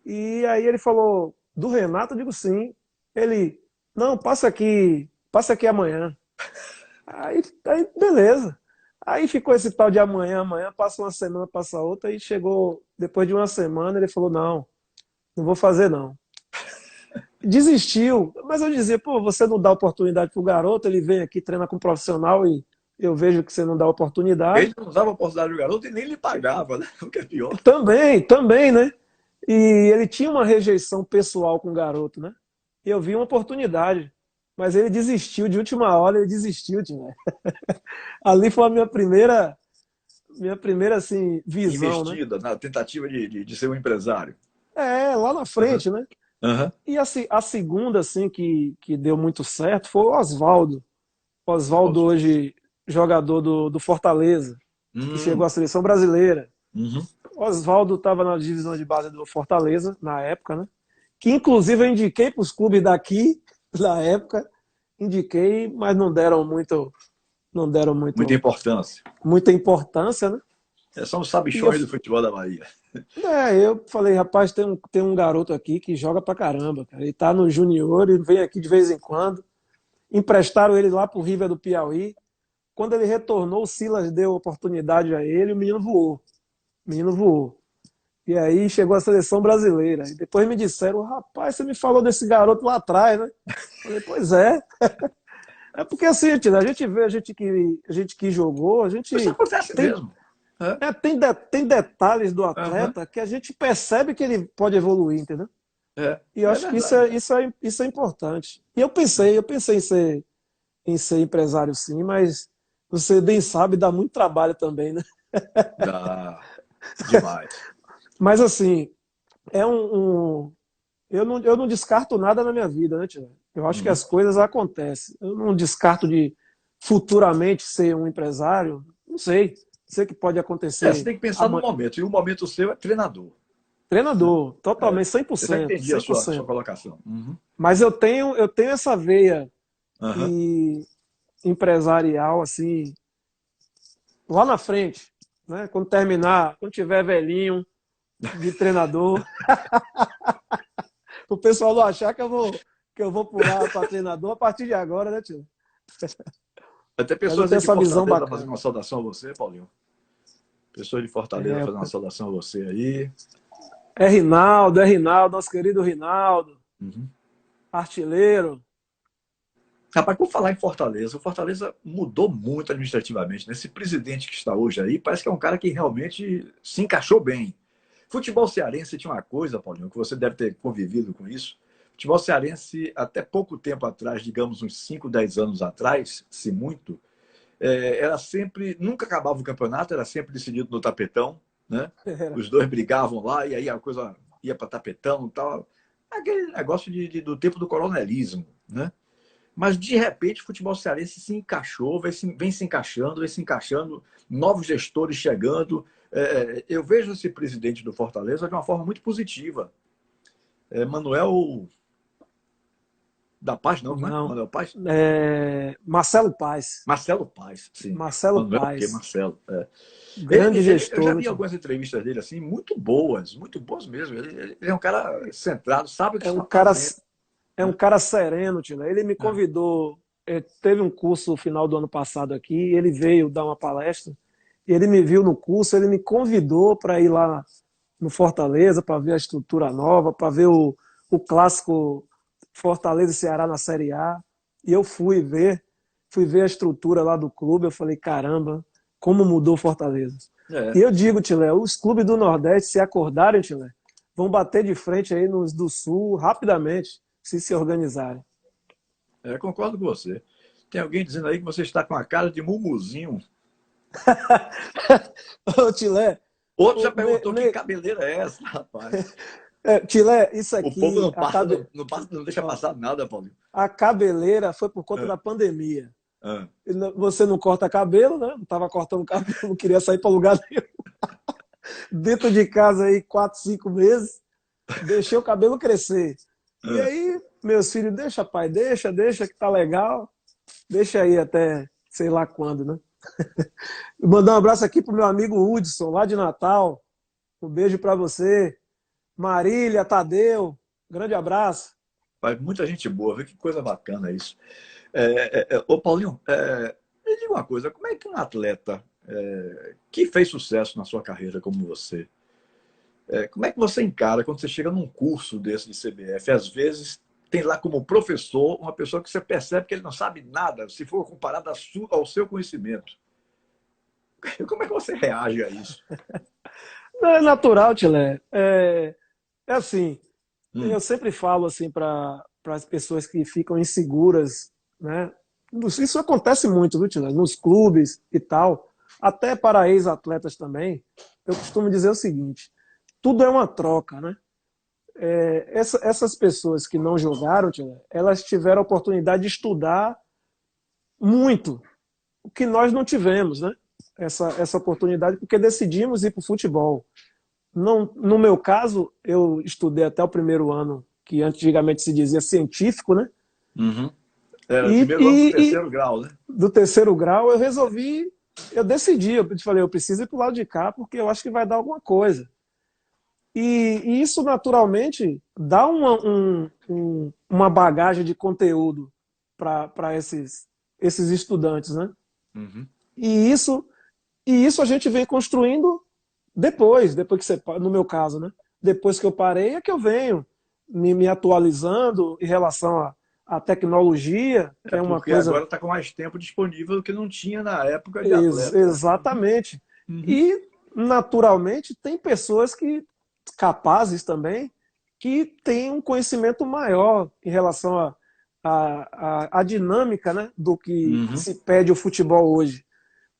E aí ele falou, do Renato? Eu digo sim. Ele, não, passa aqui amanhã. Aí beleza. Aí ficou esse tal de amanhã, passa uma semana, passa outra, e chegou, depois de uma semana, ele falou, não vou fazer não. Desistiu, mas eu dizia, pô, você não dá oportunidade pro garoto, ele vem aqui, treina com um profissional e eu vejo que você não dá oportunidade. Ele não dava oportunidade do garoto e nem lhe pagava, né? O que é pior. Também, né? E ele tinha uma rejeição pessoal com o garoto, né? E eu vi uma oportunidade, mas ele desistiu, de última hora ele desistiu, né? Ali foi a minha primeira assim, visão, Investida, né? Na tentativa de ser um empresário. Lá na frente, né? Uhum. E a segunda, assim, que deu muito certo foi o Oswaldo. Oswaldo hoje jogador do Fortaleza, que chegou à seleção brasileira. Uhum. Oswaldo estava na divisão de base do Fortaleza, na época, né? Que inclusive eu indiquei para os clubes daqui, na época, indiquei, mas não deram Muita importância. Muita importância, né? São os sabichões do futebol da Bahia. Eu falei, rapaz, tem um garoto aqui que joga pra caramba, cara. Ele tá no junior e vem aqui de vez em quando. Emprestaram ele lá pro River do Piauí. Quando ele retornou, o Silas deu oportunidade a ele, o menino voou. O menino voou. E aí chegou a seleção brasileira. E depois me disseram, rapaz, você me falou desse garoto lá atrás, né? Falei, pois é. É porque assim, a gente vê, a gente que jogou, a gente. Isso acontece mesmo. Tem detalhes do atleta que a gente percebe que ele pode evoluir, entendeu? E eu acho que isso é importante. E eu pensei em ser empresário sim, mas você bem sabe, dá muito trabalho também, né? Dá demais. Mas assim, eu não descarto nada na minha vida, né, Tio? Eu acho que as coisas acontecem. Eu não descarto de futuramente ser um empresário, não sei. Sei que pode acontecer. Você tem que pensar no momento. E o momento seu é treinador. Treinador, totalmente, 100%. Eu já entendi 100%. a sua colocação. Mas eu tenho essa veia empresarial, assim, lá na frente, né? Quando terminar, quando tiver velhinho de treinador, o pessoal não achar que eu vou pular para treinador a partir de agora, né, tio? Até pessoas de Fortaleza fazendo uma saudação a você, Paulinho. Pessoas de Fortaleza fazendo uma saudação a você aí. É Rinaldo, nosso querido Rinaldo. Artilheiro. Rapaz, por falar em Fortaleza, o Fortaleza mudou muito administrativamente. Né? Esse presidente que está hoje aí parece que é um cara que realmente se encaixou bem. Futebol cearense tinha uma coisa, Paulinho, que você deve ter convivido com isso. Futebol cearense, até pouco tempo atrás, digamos uns 5, 10 anos atrás, se muito, era sempre, nunca acabava o campeonato, era sempre decidido no tapetão, né? Os dois brigavam lá e aí a coisa ia para tapetão e tal. Aquele negócio do tempo do coronelismo, né? Mas, de repente, o futebol cearense se encaixou, vem se encaixando, novos gestores chegando. Eu vejo esse presidente do Fortaleza de uma forma muito positiva. Manuel da Paz, não, né? Não. Manuel Paz? Marcelo Paes. Marcelo Paes, sim. Marcelo Manuel, porque Paes. Marcelo. Grande gestor. Eu já vi algumas entrevistas dele assim, muito boas mesmo. Ele é um cara centrado, sabe o que É um está cara, fazendo. é um cara sereno, Tila. Ele me convidou, teve um curso no final do ano passado aqui, ele veio dar uma palestra, e ele me viu no curso, ele me convidou para ir lá no Fortaleza, para ver a estrutura nova, para ver o clássico Fortaleza e Ceará na Série A. E eu fui ver a estrutura lá do clube, eu falei, caramba, como mudou o Fortaleza. E eu digo, Tilé, os clubes do Nordeste, se acordarem, Tilé, vão bater de frente aí nos do Sul rapidamente, se organizarem. Concordo com você. Tem alguém dizendo aí que você está com a cara de mumuzinho. Ô, Tilé. Outro já perguntou que cabeleira é essa, rapaz. Tilé, isso aqui. O povo não deixa passar nada, Paulinho. A cabeleira foi por conta da pandemia. Você não corta cabelo, né? Não estava cortando cabelo, não queria sair para lugar nenhum. Dentro de casa aí, 4, 5 meses, deixei o cabelo crescer. E aí, meus filhos, deixa, pai, deixa que tá legal. Deixa aí até sei lá quando, né? Mandar um abraço aqui pro meu amigo Hudson, lá de Natal. Um beijo para você. Marília, Tadeu, grande abraço. Pai, muita gente boa, vê que coisa bacana isso. Ô, Paulinho, me diga uma coisa, como é que um atleta que fez sucesso na sua carreira como você, como é que você encara quando você chega num curso desse de CBF? Às vezes tem lá como professor uma pessoa que você percebe que ele não sabe nada, se for comparado ao seu conhecimento. Como é que você reage a isso? É natural, Tilé. É assim, eu sempre falo assim para as pessoas que ficam inseguras, né? Isso acontece muito, viu, Tilé? Nos clubes e tal, até para ex-atletas também. Eu costumo dizer o seguinte: tudo é uma troca, né? Essas pessoas que não jogaram, Tilé, elas tiveram a oportunidade de estudar muito, o que nós não tivemos, né? Essa oportunidade, porque decidimos ir para o futebol. Não, no meu caso, eu estudei até o primeiro ano, que antigamente se dizia científico, né? Uhum. Era o primeiro ano do terceiro grau, né? Do terceiro grau, eu decidi, eu falei, eu preciso ir para o lado de cá, porque eu acho que vai dar alguma coisa. E isso, naturalmente, dá uma bagagem de conteúdo para esses estudantes, né? Uhum. E isso a gente vem construindo depois que você, no meu caso, né? Depois que eu parei, é que eu venho me atualizando em relação à tecnologia, que é uma porque coisa... agora está com mais tempo disponível do que não tinha na época de atleta. Exatamente. Uhum. E, naturalmente, tem pessoas capazes também, que têm um conhecimento maior em relação à dinâmica, né, do que se pede o futebol hoje.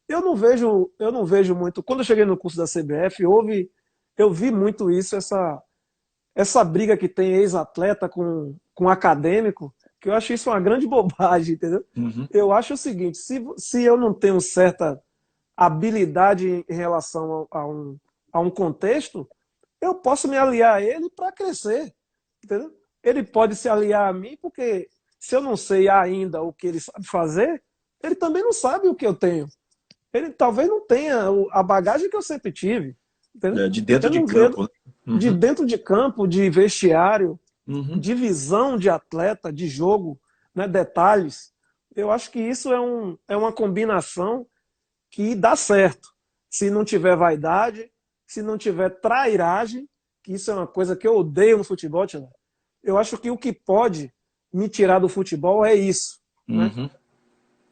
Eu não vejo muito. Quando eu cheguei no curso da CBF, eu vi muito isso, essa briga que tem ex-atleta com acadêmico, que eu acho isso uma grande bobagem, entendeu? Uhum. Eu acho o seguinte: se eu não tenho certa habilidade em relação a um contexto, eu posso me aliar a ele para crescer, entendeu? Ele pode se aliar a mim, porque se eu não sei ainda o que ele sabe fazer, ele também não sabe o que eu tenho. Ele talvez não tenha a bagagem que eu sempre tive. De dentro de campo. De dentro de campo, de vestiário, uhum. de visão de atleta, de jogo, né, detalhes. Eu acho que isso é uma combinação que dá certo. Se não tiver vaidade, se não tiver trairagem, que isso é uma coisa que eu odeio no futebol, Tia. Eu acho que o que pode me tirar do futebol é isso. Né?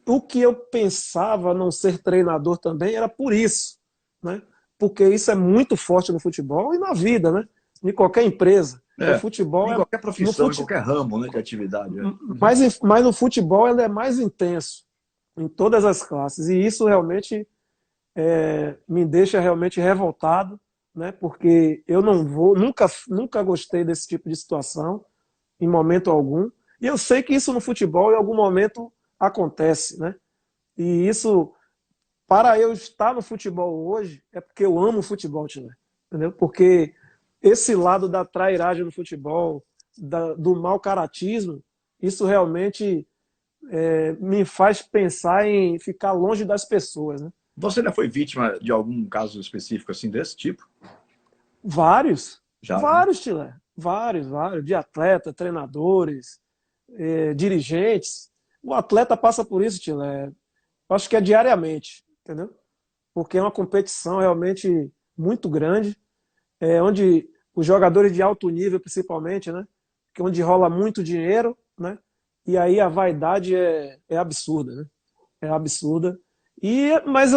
O que eu pensava não ser treinador também era por isso, né? Porque isso é muito forte no futebol e na vida, né? Em qualquer empresa. O futebol em qualquer profissão, em qualquer ramo, né, de atividade. Mas no futebol ele é mais intenso, em todas as classes. E isso realmente me deixa realmente revoltado, né? Porque eu nunca gostei desse tipo de situação, em momento algum. E eu sei que isso no futebol em algum momento acontece, né? E isso, para eu estar no futebol hoje, é porque eu amo o futebol, Tila, entendeu? Porque esse lado da trairagem no futebol, do mau caratismo, isso realmente me faz pensar em ficar longe das pessoas, né? Você já foi vítima de algum caso específico assim desse tipo? Vários, Já, né? vários, Tila, vários, de atleta, treinadores, dirigentes. O atleta passa por isso, Tila, acho que é diariamente, entendeu? Porque é uma competição realmente muito grande, onde os jogadores de alto nível, principalmente, né? Que onde rola muito dinheiro, né? E aí a vaidade é absurda, né? É absurda. Mas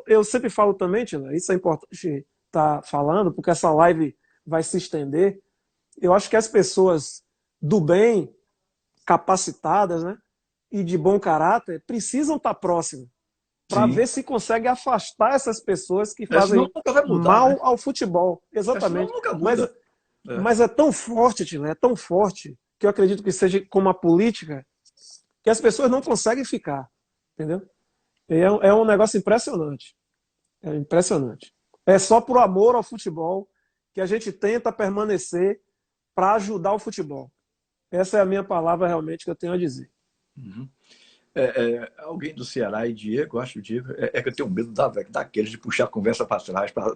eu sempre falo também, Tila, isso é importante estar falando, porque essa live vai se estender. Eu acho que as pessoas do bem, capacitadas, né? E de bom caráter, precisam estar próximas para Sim. ver se consegue afastar essas pessoas que Senão fazem nunca vai mudar, né? mal ao futebol. Senão Exatamente. nunca Mas, muda. É. mas é tão forte, Tila, é tão forte, que eu acredito que seja como a política, que as pessoas não conseguem ficar. Entendeu? É um negócio impressionante. É impressionante. É só por amor ao futebol que a gente tenta permanecer para ajudar o futebol. Essa é a minha palavra realmente que eu tenho a dizer. Uhum. Alguém do Ceará e Diego, acho que o Diego, que eu tenho medo daqueles de puxar a conversa para trás para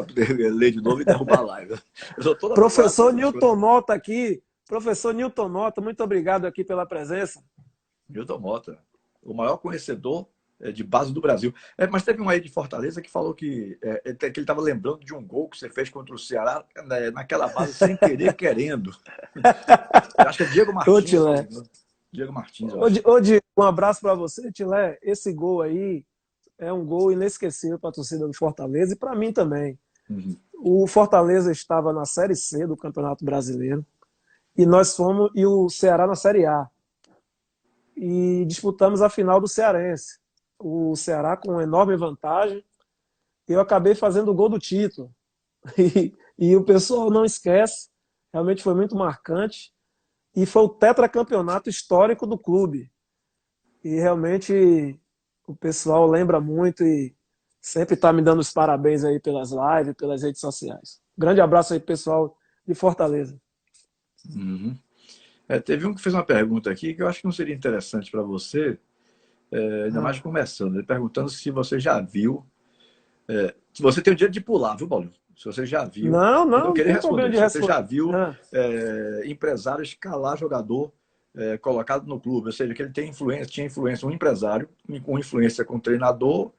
poder ler de novo e derrubar a live. Eu sou toda preparado para Professor essas coisas. Newton Nota aqui. Professor Newton Nota, muito obrigado aqui pela presença. Milton Mota, o maior conhecedor de base do Brasil. Mas teve um aí de Fortaleza que falou que ele estava lembrando de um gol que você fez contra o Ceará naquela base sem querer, querendo. Eu acho que é Diego Ô, Martins, se não me Tilé. engano. Diego Martins, eu acho. Ô, Diego, um abraço para você, Tilé. Esse gol aí é um gol inesquecível para a torcida do Fortaleza e para mim também. Uhum. O Fortaleza estava na Série C do Campeonato Brasileiro e o Ceará na Série A. E disputamos a final do Cearense. O Ceará com enorme vantagem. Eu acabei fazendo o gol do título. E o pessoal não esquece. Realmente foi muito marcante. E foi o tetracampeonato histórico do clube. E realmente o pessoal lembra muito e sempre está me dando os parabéns aí pelas lives, pelas redes sociais. Grande abraço aí, pessoal de Fortaleza. Uhum. Teve um que fez uma pergunta aqui que eu acho que não seria interessante para você, ainda mais começando. Ele perguntando se você já viu. Se você tem o direito de pular, viu, Paulo? Se você já viu. Não, Eu não não queria tem problema responder. de Se você responder. já viu empresário escalar jogador colocado no clube, ou seja, que ele tinha influência, um empresário com influência com o treinador,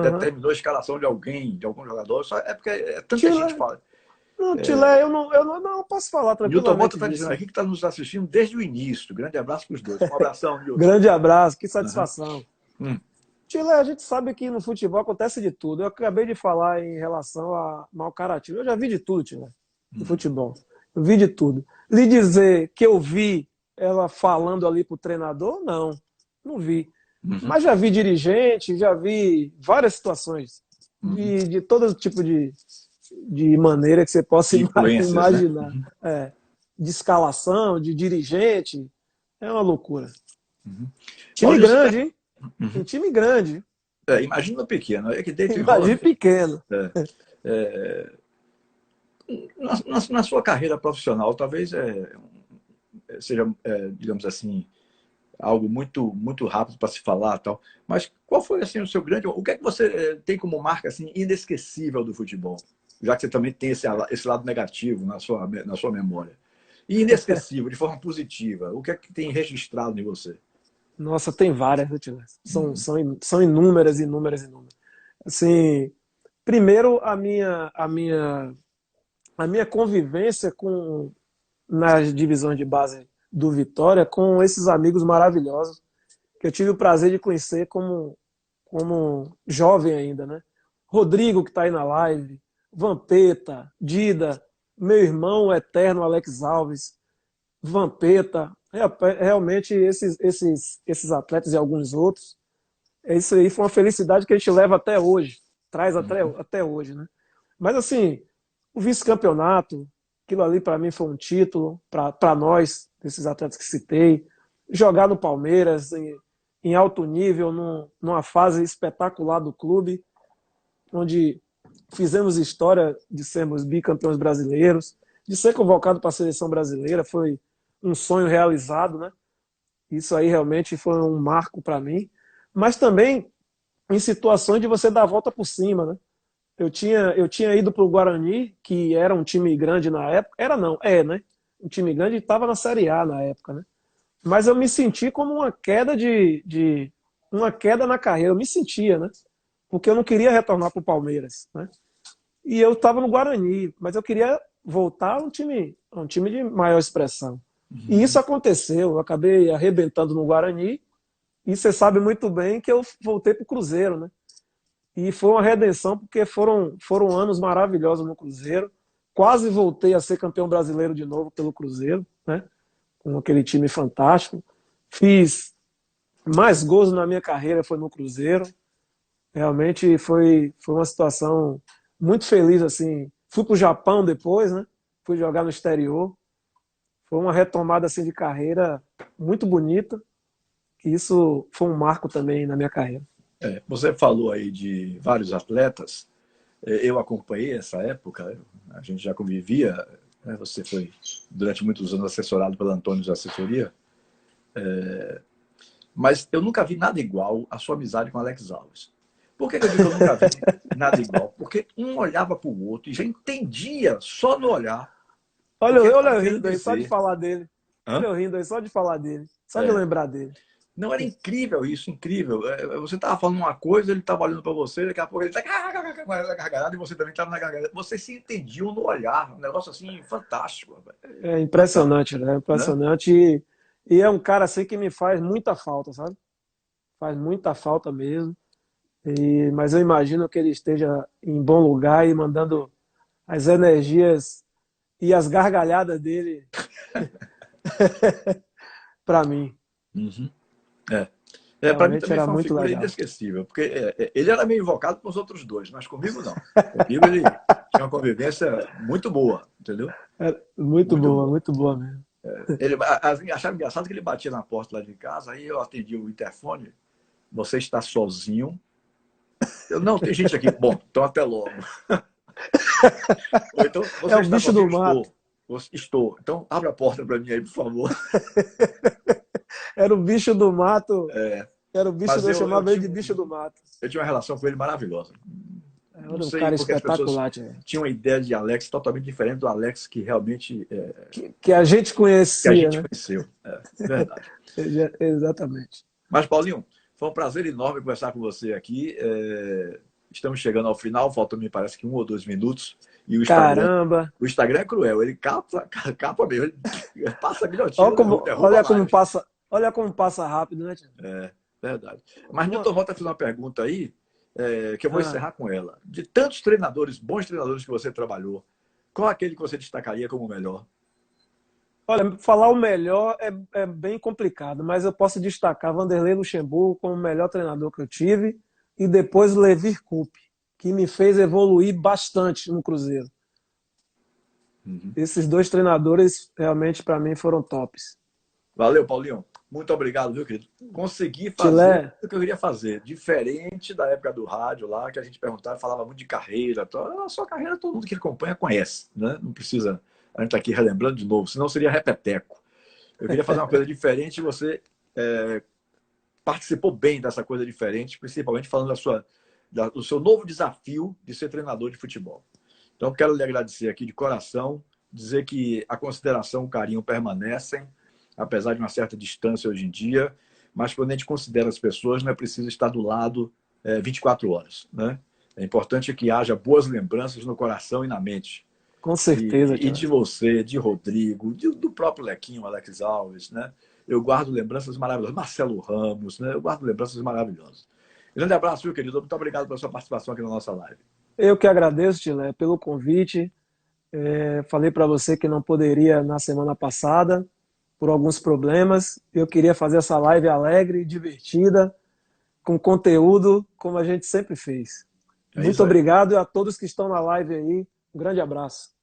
determinou a escalação de alguém, de algum jogador. Só é porque tanta gente Tilé, fala. não, Tilé, eu não posso falar Newton Mota tranquilamente está dizendo disso. aqui que está nos assistindo desde o início. Grande abraço para os dois. Um abração, Newton. Grande abraço, que Uhum. satisfação. Tilé, a gente sabe que no futebol acontece de tudo. Eu acabei de falar em relação a mau caratismo. Eu já vi de tudo, Tilé, no futebol. Eu vi de tudo. Lhe dizer que eu vi ela falando ali pro treinador, não vi. Mas já vi dirigente, já vi várias situações de todo tipo de maneira que você possa Influências, né? imaginar. De escalação, de dirigente. É uma loucura. Time Maurício, grande, hein? Um time grande. imagina o pequeno, é que deita e rola. Imagine pequeno. Na sua carreira profissional, talvez seja, digamos assim, algo muito muito rápido para se falar, tal. Mas qual foi assim o seu grande? O que é que você tem como marca assim inesquecível do futebol? Já que você também tem esse lado negativo na sua memória. E inesquecível, de forma positiva. O que é que tem registrado em você? Nossa, tem várias, são inúmeras, inúmeras, inúmeras. Assim, primeiro a minha convivência nas divisões de base do Vitória com esses amigos maravilhosos que eu tive o prazer de conhecer como jovem ainda, né? Rodrigo, que está aí na live, Vampeta, Dida, meu irmão eterno Alex Alves, Vampeta, realmente esses atletas e alguns outros, isso aí foi uma felicidade que a gente leva até hoje, traz até hoje, né? Mas assim, o vice-campeonato, aquilo ali para mim foi um título, para nós, desses atletas que citei, jogar no Palmeiras, em alto nível, numa fase espetacular do clube, onde fizemos história de sermos bicampeões brasileiros, de ser convocado para a seleção brasileira, foi um sonho realizado, né? Isso aí realmente foi um marco para mim. Mas também em situações de você dar a volta por cima, né? Eu tinha ido para o Guarani, que era um time grande na época. Era não, né? Um time grande e estava na Série A na época, né? Mas eu me senti como uma queda uma queda na carreira. Eu me sentia, né? Porque eu não queria retornar para o Palmeiras, né? E eu estava no Guarani, mas eu queria voltar a um time de maior expressão. E isso aconteceu. Eu acabei arrebentando no Guarani e você sabe muito bem que eu voltei para o Cruzeiro, né? E foi uma redenção porque foram anos maravilhosos no Cruzeiro. Quase voltei a ser campeão brasileiro de novo pelo Cruzeiro, né? Com aquele time fantástico. Fiz mais gols na minha carreira foi no Cruzeiro. Realmente foi uma situação muito feliz, assim. Fui para o Japão depois, né? Fui jogar no exterior. Foi uma retomada assim de carreira muito bonita. E isso foi um marco também na minha carreira. Você falou aí de vários atletas. Eu acompanhei essa época, a gente já convivia, né? Você foi durante muitos anos assessorado pelo Antônio de assessoria, mas eu nunca vi nada igual à sua amizade com Alex Alves. Por que eu digo que eu nunca vi nada igual? Porque um olhava para o outro e já entendia só no olhar. Olha eu rindo aí, só de falar dele. Hã? Olha eu rindo aí, só de falar dele. Só de lembrar dele. Não, era incrível isso, incrível. Você estava falando uma coisa, ele estava olhando para você, daqui a pouco ele está gargalhado e você também estava na gargalhada. Vocês se entendiam no olhar, um negócio assim fantástico. É impressionante, né? Impressionante. Né? E é um cara assim que me faz muita falta, sabe? Faz muita falta mesmo. Mas eu imagino que ele esteja em bom lugar e mandando as energias e as gargalhadas dele para mim. Uhum. Para mim também era foi uma muito figura legal. inesquecível, porque ele era meio invocado com os outros dois, mas comigo não. Comigo ele tinha uma convivência muito boa, entendeu? Muito boa, muito boa mesmo. Ele achava engraçado que ele batia na porta lá de casa, aí eu atendi o interfone, você está sozinho? Eu, não, tem gente aqui. Bom, então até logo. Ou então, você é o bicho do mato. Estou. Então, abre a porta para mim aí, por favor. Era o bicho do mato. Era o bicho do... Eu chamava ele de bicho do mato. Eu tinha uma relação com ele maravilhosa. Era um cara espetacular. Tinha uma ideia de Alex totalmente diferente do Alex que realmente... Que a gente conhecia, que a gente né? conheceu. Verdade. Exatamente. Mas, Paulinho, foi um prazer enorme conversar com você aqui. Estamos chegando ao final, faltam, me parece que 1 ou 2 minutos. E o Caramba! O Instagram é cruel, ele capa mesmo, ele passa guilhotina. Olha como passa rápido, né, Tiago? Verdade. Mas Newton Rota fez uma pergunta aí, que eu vou encerrar com ela. De tantos treinadores, bons treinadores que você trabalhou, qual aquele que você destacaria como o melhor? Olha, falar o melhor é bem complicado, mas eu posso destacar Vanderlei Luxemburgo como o melhor treinador que eu tive e depois o Levir Coupe, que me fez evoluir bastante no Cruzeiro. Esses 2 treinadores realmente para mim foram tops. Valeu, Paulinho. Muito obrigado, viu, querido? Consegui fazer o que eu queria fazer, diferente da época do rádio lá, que a gente perguntava, falava muito de carreira. A sua carreira todo mundo que acompanha conhece, né? Não precisa a gente tá aqui relembrando de novo, senão seria repeteco. Eu queria fazer uma coisa diferente e você participou bem dessa coisa diferente, principalmente falando do seu novo desafio de ser treinador de futebol. Então, quero lhe agradecer aqui de coração, dizer que a consideração e o carinho permanecem, apesar de uma certa distância hoje em dia, mas quando a gente considera as pessoas, não é preciso estar do lado 24 horas. Né? É importante que haja boas lembranças no coração e na mente. Com certeza. E de você, de Rodrigo, do próprio Lequinho, Alex Alves, né? Eu guardo lembranças maravilhosas. Marcelo Ramos, né? Eu guardo lembranças maravilhosas. Grande abraço, meu querido. Muito obrigado pela sua participação aqui na nossa live. Eu que agradeço, Tilé, pelo convite. Falei para você que não poderia na semana passada, por alguns problemas. Eu queria fazer essa live alegre, divertida, com conteúdo, como a gente sempre fez. Muito obrigado e a todos que estão na live aí. Um grande abraço.